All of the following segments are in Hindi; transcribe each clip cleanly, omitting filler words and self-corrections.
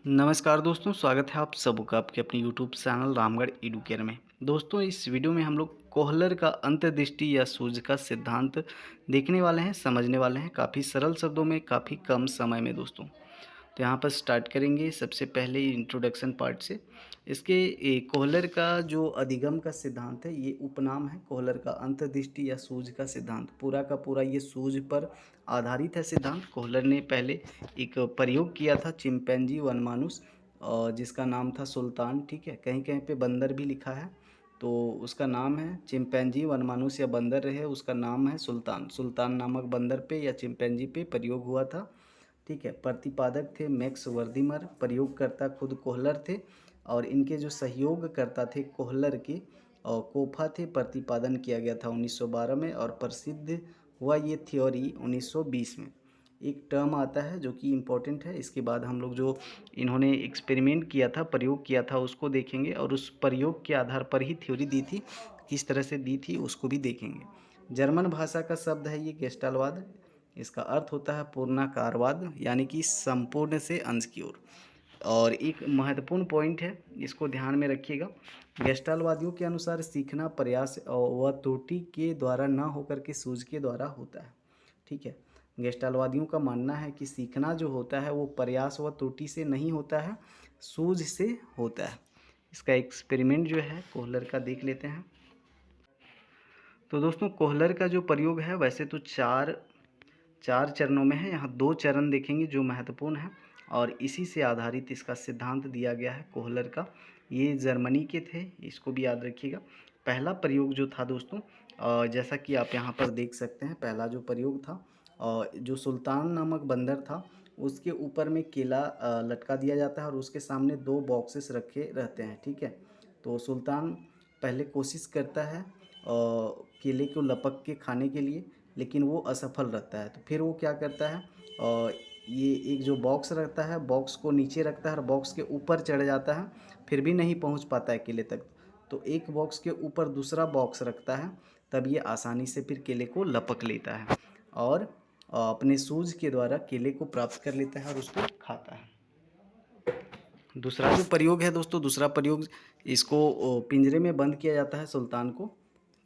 नमस्कार दोस्तों, स्वागत है आप सबका आपके अपने यूट्यूब चैनल रामगढ़ एडुकेयर में। दोस्तों, इस वीडियो में हम लोग कोहलर का अंतर्दृष्टि या सूझ का सिद्धांत देखने वाले हैं, समझने वाले हैं, काफ़ी सरल शब्दों में, काफ़ी कम समय में दोस्तों। तो यहाँ पर स्टार्ट करेंगे सबसे पहले इंट्रोडक्शन पार्ट से। इसके कोहलर का जो अधिगम का सिद्धांत है, ये उपनाम है कोहलर का अंतर्दृष्टि या सूझ का सिद्धांत। पूरा का पूरा ये सूझ पर आधारित है सिद्धांत। कोहलर ने पहले एक प्रयोग किया था चिंपैंजी वनमानुस, और जिसका नाम था सुल्तान। ठीक है, कहीं कहीं पे बंदर भी लिखा है, तो उसका नाम है चिंपैंजी वनमानुस या बंदर रहे, उसका नाम है सुल्तान। सुल्तान नामक बंदर पे या चिंपैंजी पे प्रयोग हुआ था। ठीक है, प्रतिपादक थे मैक्स वर्दिमर, प्रयोगकर्ता खुद कोहलर थे, और इनके जो सहयोगकर्ता थे कोहलर के और कोफा थे। प्रतिपादन किया गया था 1912 में, और प्रसिद्ध हुआ ये थ्योरी 1920 में। एक टर्म आता है जो कि इम्पोर्टेंट है, इसके बाद हम लोग जो इन्होंने एक्सपेरिमेंट किया था, प्रयोग किया था, उसको देखेंगे, और उस प्रयोग के आधार पर ही थ्योरी दी थी, किस तरह से दी थी उसको भी देखेंगे। जर्मन भाषा का शब्द है ये गेस्टालवाद। इसका अर्थ होता है पूर्णाकारवाद, यानी कि संपूर्ण से अंश की ओर। और एक महत्वपूर्ण पॉइंट है, इसको ध्यान में रखिएगा। गेस्टालवादियों के अनुसार सीखना प्रयास व त्रुटि के द्वारा न होकर के सूझ के द्वारा होता है। ठीक है, गेस्टालवादियों का मानना है कि सीखना जो होता है वो प्रयास व त्रुटि से नहीं होता है, सूझ से होता है। इसका एक्सपेरिमेंट जो है कोहलर का देख लेते हैं। तो दोस्तों, कोहलर का जो प्रयोग है वैसे तो चार चार चरणों में है। यहाँ दो चरण देखेंगे जो महत्वपूर्ण है, और इसी से आधारित इसका सिद्धांत दिया गया है कोहलर का। ये जर्मनी के थे, इसको भी याद रखिएगा। पहला प्रयोग जो था दोस्तों, जैसा कि आप यहाँ पर देख सकते हैं, पहला जो प्रयोग था, जो सुल्तान नामक बंदर था, उसके ऊपर में केला लटका दिया जाता है, और उसके सामने दो बॉक्सेस रखे रहते हैं। ठीक है, तो सुल्तान पहले कोशिश करता है केले को लपक के खाने के लिए, लेकिन वो असफल रहता है। तो फिर वो क्या करता है, और ये एक जो बॉक्स रहता है, बॉक्स को नीचे रखता है और बॉक्स के ऊपर चढ़ जाता है, फिर भी नहीं पहुंच पाता है केले तक। तो एक बॉक्स के ऊपर दूसरा बॉक्स रखता है, तब ये आसानी से फिर केले को लपक लेता है, और अपने सूझ के द्वारा केले को प्राप्त कर लेता है और उसको खाता है। दूसरा जो प्रयोग है दोस्तों, दूसरा प्रयोग, इसको पिंजरे में बंद किया जाता है सुल्तान को।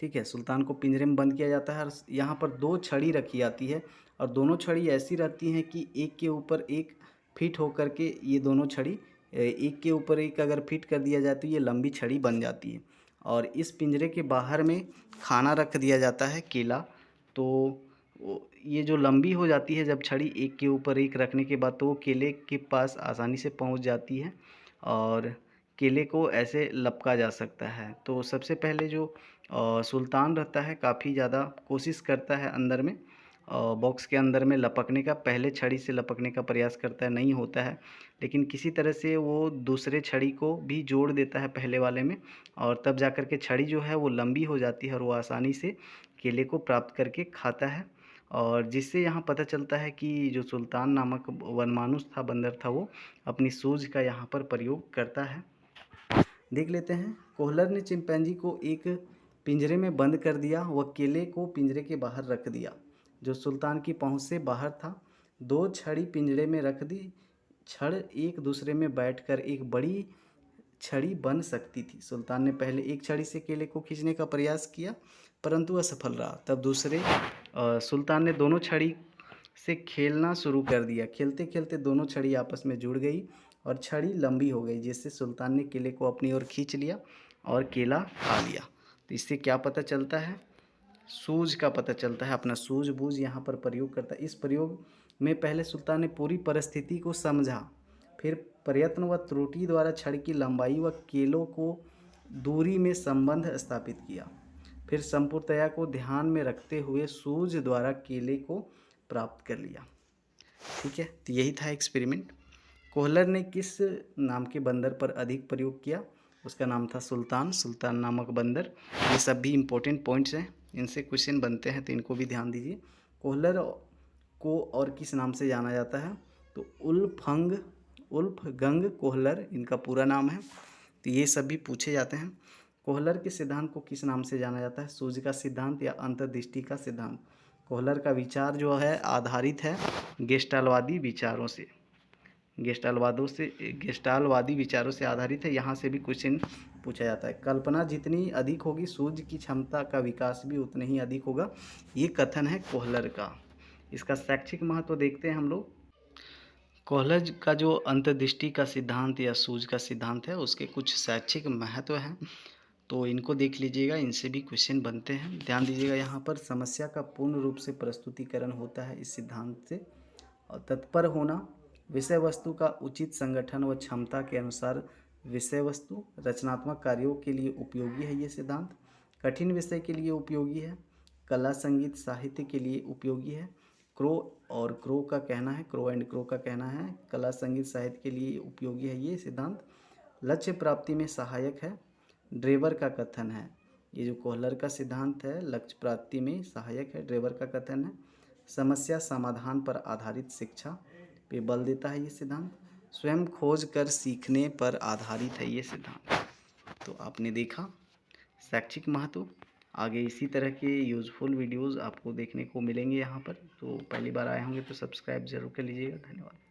ठीक है, सुल्तान को पिंजरे में बंद किया जाता है, और यहाँ पर दो छड़ी रखी जाती है, और दोनों छड़ी ऐसी रहती हैं कि एक के ऊपर एक फिट होकर के ये दोनों छड़ी एक के ऊपर एक अगर फिट कर दिया जाए तो ये लंबी छड़ी बन जाती है। और इस पिंजरे के बाहर में खाना रख दिया जाता है, केला। तो ये जो लंबी हो जाती है जब छड़ी एक के ऊपर एक रखने के बाद, तो वो केले के पास आसानी से पहुंच जाती है, और केले को ऐसे लपका जा सकता है। तो सबसे पहले जो सुल्तान रहता है, काफ़ी ज़्यादा कोशिश करता है अंदर में, बॉक्स के अंदर में लपकने का, पहले छड़ी से लपकने का प्रयास करता है, नहीं होता है। लेकिन किसी तरह से वो दूसरे छड़ी को भी जोड़ देता है पहले वाले में, और तब जा कर के छड़ी जो है वो लंबी हो जाती है, और वो आसानी से केले को प्राप्त करके खाता है। और जिससे यहाँ पता चलता है कि जो सुल्तान नामक वनमानुस था, बंदर था, वो अपनी सूझ का यहाँ पर प्रयोग करता है। देख लेते हैं, कोहलर ने चिंपैंजी को एक पिंजरे में बंद कर दिया, वह केले को पिंजरे के बाहर रख दिया जो सुल्तान की पहुंच से बाहर था। दो छड़ी पिंजरे में रख दी, छड़ एक दूसरे में बैठकर एक बड़ी छड़ी बन सकती थी। सुल्तान ने पहले एक छड़ी से केले को खींचने का प्रयास किया, परंतु असफल रहा। तब दूसरे सुल्तान ने दोनों छड़ी से खेलना शुरू कर दिया। खेलते खेलते दोनों छड़ी आपस में जुड़ गई और छड़ी लंबी हो गई, जिससे सुल्तान ने केले को अपनी ओर खींच लिया और केला खा लिया। तो इससे क्या पता चलता है, सूझ का पता चलता है। अपना सूझबूझ यहाँ पर प्रयोग करता है। इस प्रयोग में पहले सुल्तान ने पूरी परिस्थिति को समझा, फिर प्रयत्न व त्रुटि द्वारा छड़ की लंबाई व केलों को दूरी में संबंध स्थापित किया, फिर संपूर्णतया को ध्यान में रखते हुए सूझ द्वारा केले को प्राप्त कर लिया। ठीक है, तो यही था एक्सपेरिमेंट। कोहलर ने किस नाम के बंदर पर अधिक प्रयोग किया? उसका नाम था सुल्तान, सुल्तान नामक बंदर। ये सब भी इम्पोर्टेंट पॉइंट्स हैं, इनसे क्वेश्चन बनते हैं, तो इनको भी ध्यान दीजिए। कोहलर को और किस नाम से जाना जाता है? तो उल्फगंग कोहलर इनका पूरा नाम है। तो ये सब भी पूछे जाते हैं। कोहलर के सिद्धांत को किस नाम से जाना जाता है? सूझ का सिद्धांत या अंतर्दृष्टि का सिद्धांत। कोहलर का विचार जो है आधारित है गेस्टालवादी विचारों से। गेस्टालवादी विचारों से आधारित है। यहाँ से भी क्वेश्चन पूछा जाता है। कल्पना जितनी अधिक होगी सूझ की क्षमता का विकास भी उतना ही अधिक होगा। ये कथन है कोहलर का। इसका शैक्षिक महत्व देखते हैं हम लोग। कोहलर का जो अंतर्दृष्टि का सिद्धांत या सूझ का सिद्धांत है उसके कुछ शैक्षिक महत्व हैं, तो इनको देख लीजिएगा, इनसे भी क्वेश्चन बनते हैं। ध्यान दीजिएगा, यहाँ पर समस्या का पूर्ण रूप से प्रस्तुतिकरण होता है इस सिद्धांत से। और तत्पर होना, विषय वस्तु का उचित संगठन व क्षमता के अनुसार विषय वस्तु रचनात्मक कार्यों के लिए उपयोगी है ये सिद्धांत। कठिन विषय के लिए उपयोगी है। कला संगीत साहित्य के लिए उपयोगी है। क्रो का कहना है, क्रो एंड क्रो का कहना है कला संगीत साहित्य के लिए उपयोगी है ये सिद्धांत। लक्ष्य प्राप्ति में सहायक है। ड्रेवर का कथन है, ये जो कोहलर का सिद्धांत है लक्ष्य प्राप्ति में सहायक है, ड्रेवर का कथन है। समस्या समाधान पर आधारित शिक्षा पे बल देता है ये सिद्धांत। स्वयं खोज कर सीखने पर आधारित है ये सिद्धांत। तो आपने देखा शैक्षिक महत्व। आगे इसी तरह के यूज़फुल वीडियोज़ आपको देखने को मिलेंगे यहाँ पर। तो पहली बार आए होंगे तो सब्सक्राइब ज़रूर कर लीजिएगा। धन्यवाद।